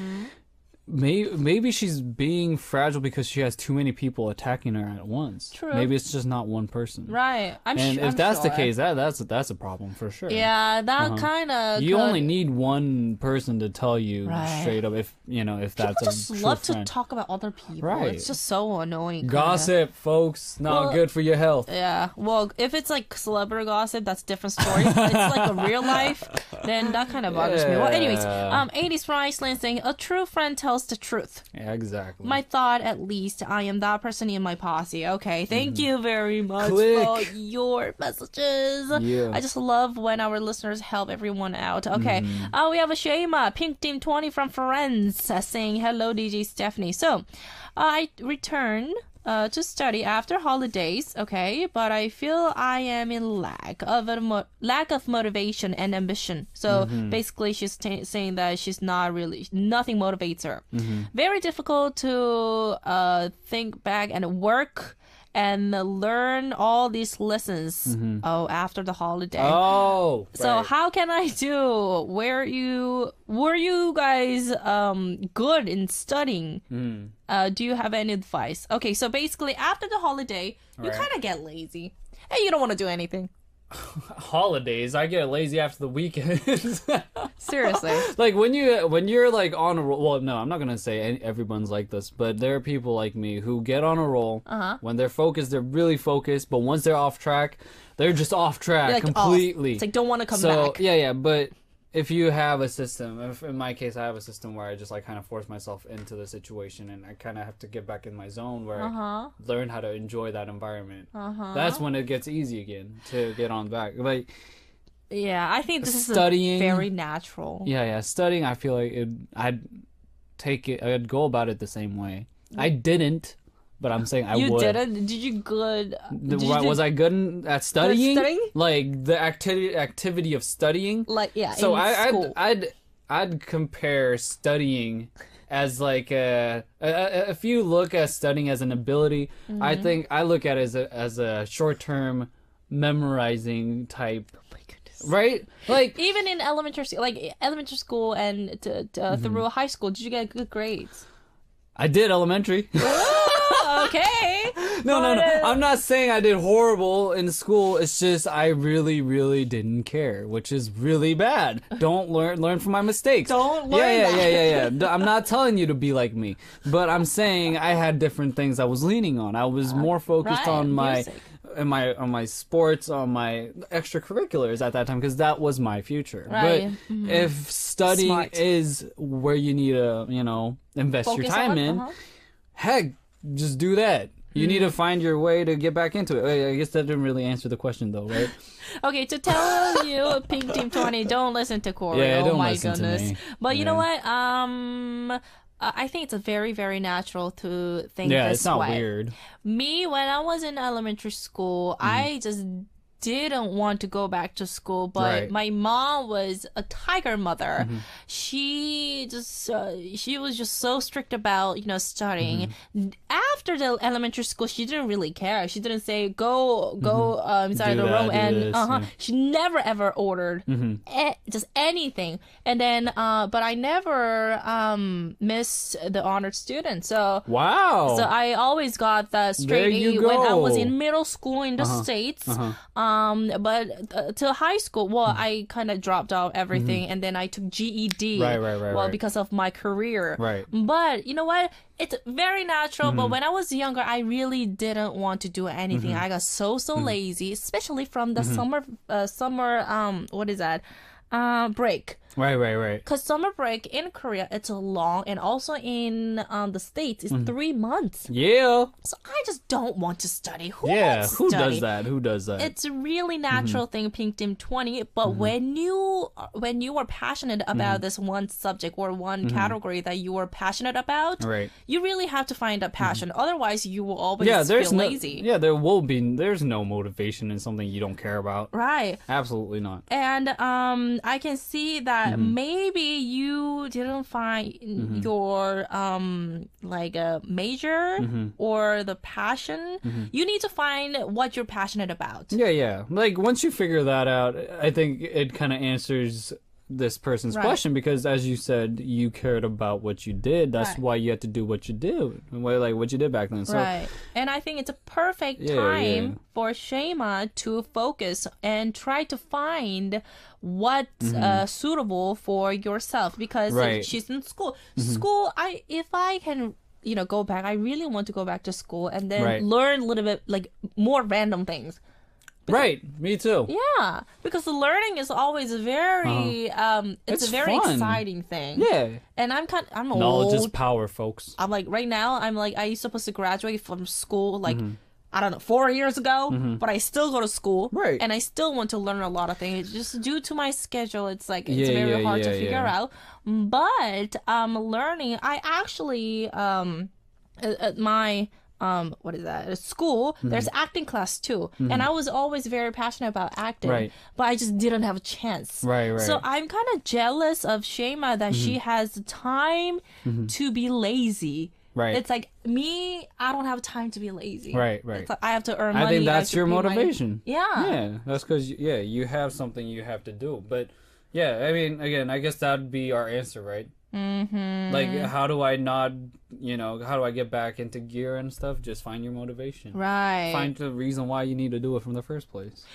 Maybe she's being fragile because she has too many people attacking her at once. True. Maybe it's just not one person. Right. And if that's the case, that's a problem for sure. Yeah, that kind of. You only need one person to tell you Right. straight up if that's People just a true love friend. to talk about other people. Right. It's just so annoying. kinda. Gossip, folks, not Well, good for your health. Yeah. Well, if it's like celebrity gossip, that's a different story. It's like a real life, then that kind of bothers me. Well, anyways, Yeah. 80s from Iceland saying a true friend tells the truth. Yeah, exactly. My thought, at least, I am that person in my posse. Okay, thank you very much Click. for your messages. Yeah. I just love when our listeners help everyone out. Okay, we have a Shema, Pink Team 20 from Friends, saying, hello, DJ Stephanie. So, I returned to study after holidays, okay, but I feel I am in lack of motivation and ambition. So basically, she's saying that she's nothing motivates her. Very difficult to think back and work and learn all these lessons. After the holiday. Oh. So right. how can I do? Were you guys good in studying? Do you have any advice? Okay, so basically after the holiday, you Right. kind of get lazy and you don't want to do anything. Holidays, I get lazy after the weekends. Seriously. Like when you're like on a roll. Well, no, I'm not gonna say everyone's like this, but there are people like me who get on a roll. When they're focused, they're really focused. But once they're off track, they're just off track Like completely. off. It's like don't want to come so back. yeah, but if you have a system, if in my case I have a system where I just like kind of force myself into the situation and I kind of have to get back in my zone where I learn how to enjoy that environment. That's when it gets easy again to get on back. Like, yeah, I think this studying, is very natural. Yeah, studying. I feel like I'd go about it the same way. I didn't, but I'm saying I would. You didn't? Did you good? Was I good at studying? Good studying? Like the activity of studying? Like, yeah. So school. I'd compare studying as like if you look at studying as an ability, I think I look at it as a short-term memorizing type. Oh my goodness. Right? Like even in elementary school and through high school, did you get good grades? I did elementary. Okay. No. I'm not saying I did horrible in school. It's just I really, really didn't care, which is really bad. Don't learn from my mistakes. Don't learn Yeah. I'm not telling you to be like me, but I'm saying I had different things I was leaning on. I was more focused on my sports, on my extracurriculars at that time because that was my future. Right. But if studying is where you need to, invest Focus your time in, heck, just do that. You need to find your way to get back into it. I guess that didn't really answer the question, though, right? Okay, to tell you, Pink Team 20, don't listen to Cory. Yeah, oh don't my listen goodness. to me. But you know what? I think it's a very, very natural to think this way. Yeah, it's not weird. Me, when I was in elementary school, I just didn't want to go back to school, but my mom was a tiger mother. She was just so strict about studying. After the elementary school, she didn't really care. She didn't say go inside the room, and she never ever ordered just anything. And then but I never missed the honored student. So wow. So I always got the straight A when I was in middle school in the States. But till high school, I kind of dropped out everything, and then I took GED. Right. Because of my career. Right. But you know what? It's very natural. But when I was younger, I really didn't want to do anything. I got so lazy, especially from the summer. What is that? Break. Right. Because summer break in Korea, it's long, and also in the States, it's 3 months. Yeah. So I just don't want to study. Who does that? Who does that? It's a really natural thing, Pink Team 20. But when you are passionate about this one subject or one category that you are passionate about, you really have to find a passion. Otherwise, you will always feel lazy. There's no motivation in something you don't care about. Right. Absolutely not. And I can see that maybe you didn't find your a major or the passion. You need to find what you're passionate about. Yeah. Like once you figure that out, I think it kind of answers this person's question, because as you said, you cared about what you did. That's why you had to do what you did, like what you did back then. So, and I think it's a perfect time for Shema to focus and try to find what's suitable for yourself, because she's in school. If I can go back, I really want to go back to school and then learn a little bit like more random things. Right, me too. Yeah, because the learning is always very, it's a very fun. Exciting thing. Yeah. And I'm old. Knowledge is power, folks. I'm like, right now, I supposed to graduate from school, I don't know, 4 years ago, but I still go to school. Right. And I still want to learn a lot of things. Just due to my schedule, it's very hard to figure out. But learning, I actually, at my... what is that? At school, there's acting class too, and I was always very passionate about acting, but I just didn't have a chance. Right. So I'm kind of jealous of Shema that she has the time to be lazy. Right. It's like me, I don't have time to be lazy. Right. It's like I have to earn money. I think that's your motivation. Yeah, that's because you have something you have to do. But I mean, again, I guess that'd be our answer, right? Like, how do I not, how do I get back into gear and stuff? Just find your motivation. Right. Find the reason why you need to do it from the first place.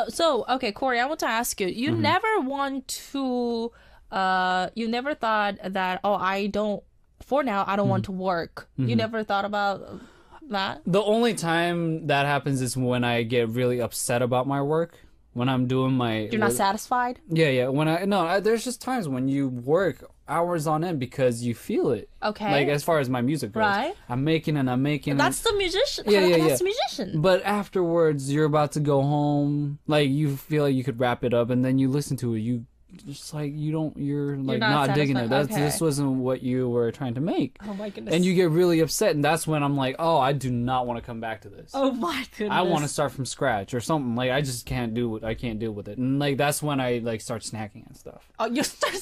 So okay, Cory, I want to ask you, you never want to, you never thought that, I don't want to work. You never thought about that? The only time that happens is when I get really upset about my work. when I'm doing my... You're not satisfied? Yeah. There's just times when you work hours on end because you feel it. Okay. Like, as far as my music goes. Right. I'm making. That's the musician. Yeah. That's the musician. But afterwards, you're about to go home. Like, you feel like you could wrap it up, and then you listen to it. You're like not digging it. This wasn't what you were trying to make. Oh my goodness. And you get really upset, and that's when I'm like, oh, I do not want to come back to this. Oh my goodness. I want to start from scratch or something. Like, I just can't do it. I can't deal with it. And like, that's when I like start snacking and stuff. Oh, you start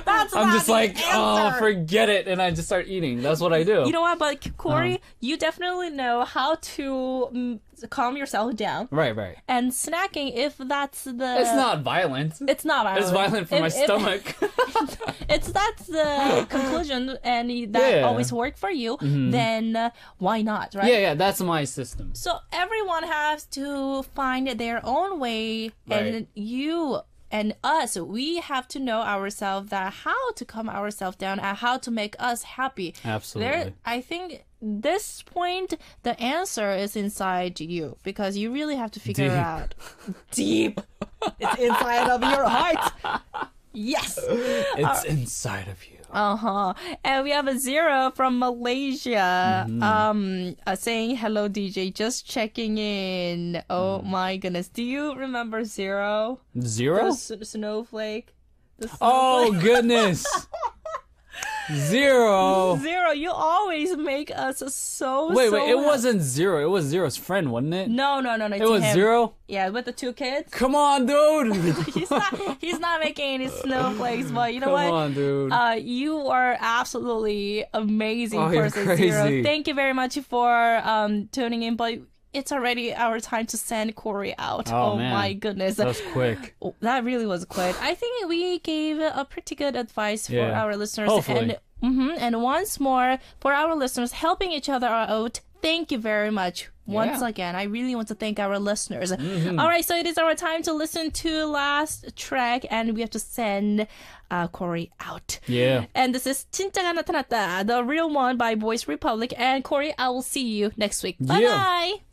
That's I'm not just the like, oh, answer. forget it, and I just start eating. That's what I do. You know what, but Cory, you definitely know how to calm yourself down. Right. And snacking, if that's the... It's not violent. It's not violent. It's violent for my stomach. That's the conclusion, and that always worked for you, then why not, right? Yeah, that's my system. So everyone has to find their own way, and you and us, we have to know ourselves that how to calm ourselves down and how to make us happy. Absolutely. I think this point, the answer is inside you, because you really have to figure Deep. out. Deep. It's inside of your heart. Yes. It's inside of you. And we have a 0 from Malaysia, saying, hello, DJ, just checking in. Oh my goodness. Do you remember 0? 0? The snowflake? Oh, goodness. 0. 0, you always make us so Wait, it wasn't 0. It was Zero's friend, wasn't it? No. It was him. 0? Yeah, with the 2 kids. Come on, dude. He's not making any snowflakes, but you know what? Come on, dude. You are absolutely amazing person, you're crazy. 0. Thank you very much for tuning in, but it's already our time to send Cory out. Oh man. My goodness. That was quick. That really was quick. I think we gave a pretty good advice for our listeners. Hopefully. And once more, for our listeners, helping each other out, thank you very much. Once again, I really want to thank our listeners. All right, so it is our time to listen to last track, and we have to send Cory out. Yeah. And this is 진짜가 나타났다, the real one by Voice Republic. And Cory, I will see you next week. Bye-bye.